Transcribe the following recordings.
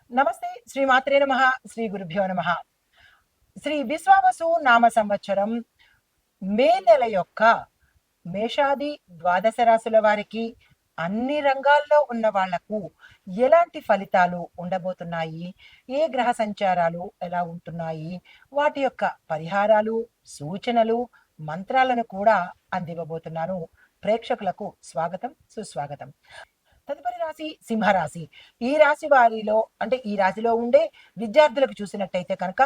నమస్తే. శ్రీ మాత్రే నమః. శ్రీ గురుభ్యో నమః. శ్రీ విశ్వావసు నామ సంవత్సరం మే నెల యొక్క మేషాది ద్వాదశ రాశుల వారికి అన్ని రంగాల్లో ఉన్న వాళ్లకు ఎలాంటి ఫలితాలు ఉండబోతున్నాయి, ఏ గ్రహ సంచారాలు ఎలా ఉంటున్నాయి, వాటి యొక్క పరిహారాలు, సూచనలు, మంత్రాలను కూడా అందివ్వబోతున్నాను. ప్రేక్షకులకు స్వాగతం, సుస్వాగతం. తదుపరి రాశి సింహరాశి. ఈ రాశి వారిలో అంటే ఈ రాశిలో ఉండే విద్యార్థులకు చూసినట్టయితే కనుక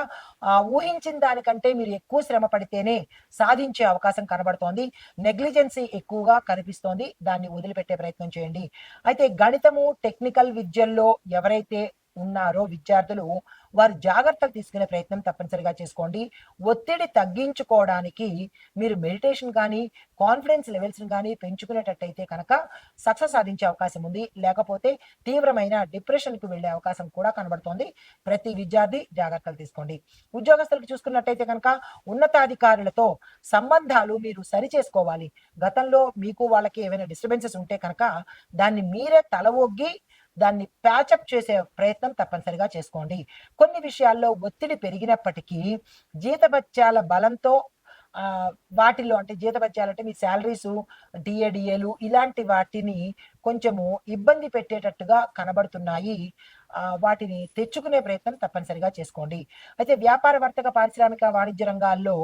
ఊహించిన దానికంటే మీరు ఎక్కువ శ్రమ పడితేనే సాధించే అవకాశం కనబడుతోంది. నెగ్లిజెన్సీ ఎక్కువగా కనిపిస్తోంది. దాన్ని వదిలిపెట్టే ప్రయత్నం చేయండి. అయితే గణితము, టెక్నికల్ విద్యల్లో ఎవరైతే ఉన్నారో విద్యార్థులు, వారు జాగ్రత్తలు తీసుకునే ప్రయత్నం తప్పనిసరిగా చేసుకోండి. ఒత్తిడి తగ్గించుకోవడానికి మీరు మెడిటేషన్ కానీ, కాన్ఫిడెన్స్ లెవెల్స్ని కానీ పెంచుకునేటట్టయితే కనుక సక్సెస్ సాధించే అవకాశం ఉంది. లేకపోతే తీవ్రమైన డిప్రెషన్కి వెళ్ళే అవకాశం కూడా కనబడుతోంది. ప్రతి విద్యార్థి జాగ్రత్తలు తీసుకోండి. ఉద్యోగస్తులకు చూసుకున్నట్టయితే కనుక ఉన్నతాధికారులతో సంబంధాలు మీరు సరి చేసుకోవాలి. గతంలో మీకు వాళ్ళకి ఏవైనా డిస్టర్బెన్సెస్ ఉంటే కనుక దాన్ని మీరే తల ఒగ్గి దాన్ని ప్యాచప్ చేసే ప్రయత్నం తప్పనిసరిగా చేసుకోండి. కొన్ని విషయాల్లో ఒత్తిడి పెరిగినప్పటికీ జీతభత్యాల బలంతో వాటిల్లో అంటే జీతభత్యాలంటే మీ శాలరీసు, డిఏలు ఇలాంటి వాటిని కొంచెము ఇబ్బంది పెట్టేటట్టుగా కనబడుతున్నాయి. వాటిని తెచ్చుకునే ప్రయత్నం తప్పనిసరిగా చేసుకోండి. అయితే వ్యాపార, వర్తక, పారిశ్రామిక, వాణిజ్య రంగాల్లో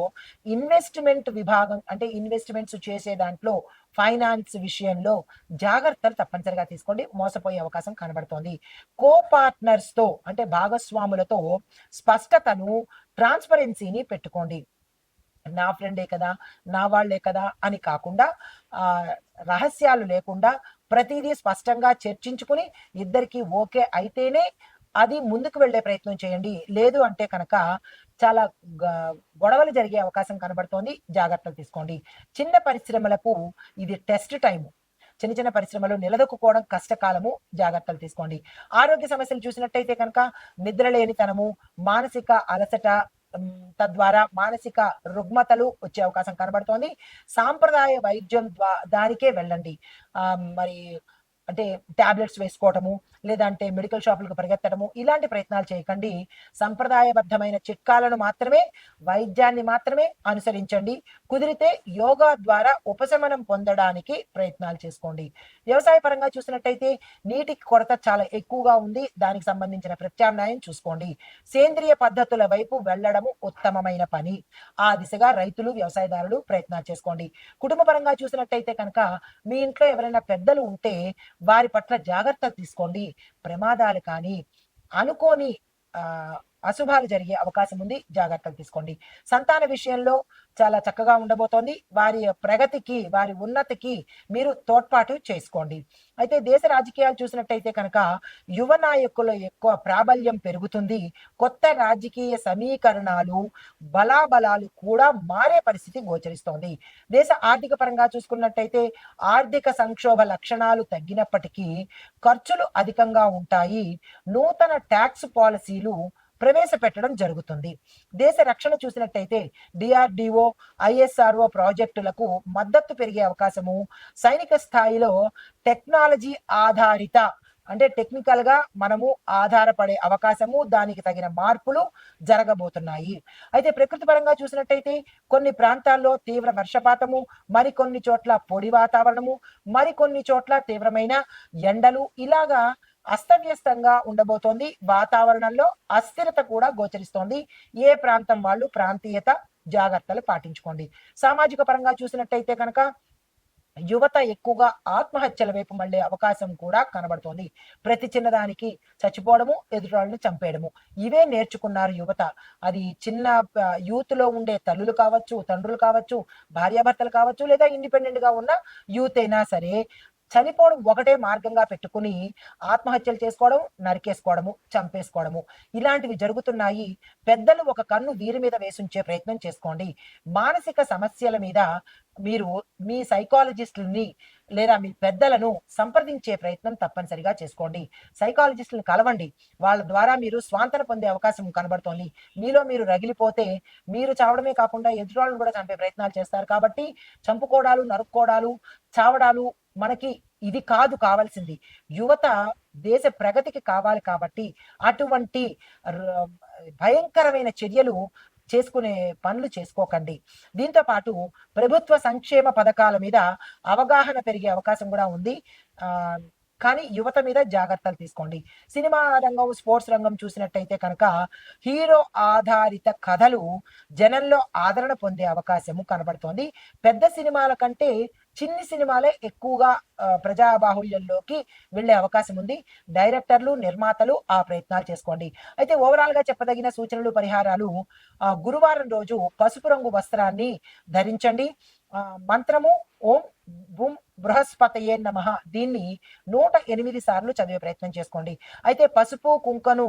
ఇన్వెస్ట్మెంట్ విభాగం అంటే ఇన్వెస్ట్మెంట్స్ చేసే దాంట్లో ఫైనాన్స్ విషయంలో జాగ్రత్తలు తప్పనిసరిగా తీసుకోండి. మోసపోయే అవకాశం కనబడుతోంది. కో పార్ట్నర్స్తో అంటే భాగస్వాములతో స్పష్టతను, ట్రాన్స్పరెన్సీని పెట్టుకోండి. నా ఫ్రెండే కదా, నా వాళ్లే కదా అని కాకుండా రహస్యాలు లేకుండా ప్రతిదీ స్పష్టంగా చర్చించుకుని ఇద్దరికి ఓకే అయితేనే అది ముందుకు వెళ్ళే ప్రయత్నం చేయండి. లేదు అంటే కనుక చాలా గొడవలు జరిగే అవకాశం కనబడుతోంది. జాగ్రత్తలు తీసుకోండి. చిన్న పరిశ్రమలకు ఇది టెస్ట్ టైము. చిన్న చిన్న పరిశ్రమలు నిలదొక్కుకోవడం కష్టకాలము. జాగ్రత్తలు తీసుకోండి. ఆరోగ్య సమస్యలు చూసినట్టయితే కనుక నిద్రలేనితనము, మానసిక అలసట, తద్వారా మానసిక రుగ్మతలు వచ్చే అవకాశం కనబడుతోంది. సాంప్రదాయ వైద్యం దానికే వెళ్ళండి. మరి అంటే టాబ్లెట్స్ వేసుకోవటము, లేదంటే మెడికల్ షాపులకు పరిగెత్తడము ఇలాంటి ప్రయత్నాలు చేయకండి. సంప్రదాయబద్ధమైన చిట్కాలను మాత్రమే, వైద్యాన్ని మాత్రమే అనుసరించండి. కుదిరితే యోగా ద్వారా ఉపశమనం పొందడానికి ప్రయత్నాలు చేసుకోండి. వ్యవసాయ పరంగా చూసినట్టయితే నీటి కొరత చాలా ఎక్కువగా ఉంది. దానికి సంబంధించిన ప్రత్యామ్నాయం చూసుకోండి. సేంద్రియ పద్ధతుల వైపు వెళ్ళడము ఉత్తమమైన పని. ఆ దిశగా రైతులు, వ్యవసాయదారులు ప్రయత్నాలు చేసుకోండి. కుటుంబ పరంగా చూసినట్టయితే కనుక మీ ఇంట్లో ఎవరైనా పెద్దలు ఉంటే వారి పట్ల జాగ్రత్తలు తీసుకోండి. ప్రమాదాలు కానీ, అనుకోని అశుభాలు జరిగే అవకాశం ఉంది. జాగ్రత్తలు తీసుకోండి. సంతాన విషయంలో చాలా చక్కగా ఉండబోతోంది. వారి ప్రగతికి, వారి ఉన్నతికి మీరు తోడ్పాటు చేసుకోండి. అయితే దేశ రాజకీయాలు చూసినట్టయితే కనుక యువ నాయకుల ఎక్కువ ప్రాబల్యం పెరుగుతుంది. కొత్త రాజకీయ సమీకరణాలు, బలాబలాలు కూడా మారే పరిస్థితి గోచరిస్తోంది. దేశ ఆర్థిక పరంగా చూసుకున్నట్టయితే ఆర్థిక సంక్షోభ లక్షణాలు తగ్గినప్పటికీ ఖర్చులు అధికంగా ఉంటాయి. నూతన ట్యాక్స్ పాలసీలు ప్రవేశపెట్టడం జరుగుతుంది. దేశ రక్షణ చూసినట్టయితే డిఆర్డిఓ, ఐఎస్ఆర్ఓ ప్రాజెక్టులకు మద్దతు పెరిగే అవకాశము, సైనిక స్థాయిలో టెక్నాలజీ ఆధారిత అంటే టెక్నికల్ గా మనము ఆధారపడే అవకాశము, దానికి తగిన మార్పులు జరగబోతున్నాయి. అయితే ప్రకృతి పరంగా చూసినట్టయితే కొన్ని ప్రాంతాల్లో తీవ్ర వర్షపాతము, మరికొన్ని చోట్ల పొడి వాతావరణము, మరికొన్ని చోట్ల తీవ్రమైన ఎండలు ఇలాగా అస్తవ్యస్తంగా ఉండబోతోంది. వాతావరణంలో అస్థిరత కూడా గోచరిస్తోంది. ఏ ప్రాంతం వాళ్ళు ప్రాంతీయత జాగ్రత్తలు పాటించుకోండి. సామాజిక పరంగా చూసినట్టయితే కనుక యువత ఎక్కువగా ఆత్మహత్యల వైపు మళ్ళీ అవకాశం కూడా కనబడుతోంది. ప్రతి చిన్నదానికి చచ్చిపోవడము, ఎదుటివాళ్ళని చంపేయడము ఇవే నేర్చుకున్నారు యువత. అది చిన్న యూత్ లో ఉండే తల్లులు కావచ్చు, తండ్రులు కావచ్చు, భార్యాభర్తలు కావచ్చు, లేదా ఇండిపెండెంట్ గా ఉన్న యూత్ అయినా సరే చనిపోవడం ఒకటే మార్గంగా పెట్టుకుని ఆత్మహత్యలు చేసుకోవడం, నరికేసుకోవడము, చంపేసుకోవడము ఇలాంటివి జరుగుతున్నాయి. పెద్దలు ఒక కన్ను వీరి మీద వేసుంచే ప్రయత్నం చేసుకోండి. మానసిక సమస్యల మీద మీరు మీ సైకాలజిస్టులని లేదా మీ పెద్దలను సంప్రదించే ప్రయత్నం తప్పనిసరిగా చేసుకోండి. సైకాలజిస్టులను కలవండి. వాళ్ళ ద్వారా మీరు స్వాంతన పొందే అవకాశం కనబడుతోంది. మీలో మీరు రగిలిపోతే మీరు చావడమే కాకుండా ఎదుటి వాళ్ళని కూడా చంపే ప్రయత్నాలు చేస్తారు. కాబట్టి చంపుకోవడాలు, నరుక్కోవడాలు, చావడాలు మనకి ఇది కాదు కావాల్సింది. యువత దేశ ప్రగతికి కావాలి కాబట్టి అటువంటి ర భయంకరమైన చర్యలు చేసుకునే పనులు చేసుకోకండి. దీంతో పాటు ప్రభుత్వ సంక్షేమ పథకాల మీద అవగాహన పెరిగే అవకాశం గూడా ఉంది. ఆహ్, కానీ యువత మీద జాగ్రత్తలు తీసుకోండి. సినిమా రంగం, స్పోర్ట్స్ రంగం చూసినట్టయితే కనుక హీరో ఆధారిత కథలు జనంలో ఆదరణ పొందే అవకాశము కనబడుతోంది. పెద్ద సినిమాల కంటే చిన్ని సినిమాలే ఎక్కువగా ప్రజా బాహుళ్యంలోకి వెళ్ళే అవకాశం ఉంది. డైరెక్టర్లు, నిర్మాతలు ఆ ప్రయత్నాలు చేసుకోండి. అయితే ఓవరాల్‌గా చెప్పదగిన సూచనలు, పరిహారాలు గురువారం రోజు పసుపు రంగు వస్త్రాన్ని ధరించండి. మంత్రము ఓం బుం బృహస్పతయే నమః దీన్ని 108 సార్లు చదివే ప్రయత్నం చేసుకోండి. అయితే పసుపు, కుంకను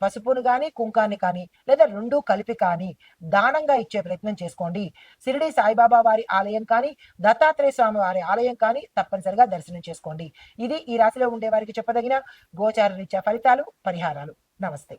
పసుపును గాని, కుంకాన్ని కానీ లేదా 2 కలిపి కానీ దానంగా ఇచ్చే ప్రయత్నం చేసుకోండి. షిరిడి సాయిబాబా వారి ఆలయం కానీ, దత్తాత్రేయ స్వామి వారి ఆలయం కానీ తప్పనిసరిగా దర్శనం చేసుకోండి. ఇది ఈ రాశిలో ఉండే వారికి చెప్పదగిన గోచార రీత్యా ఫలితాలు, పరిహారాలు. నమస్తే.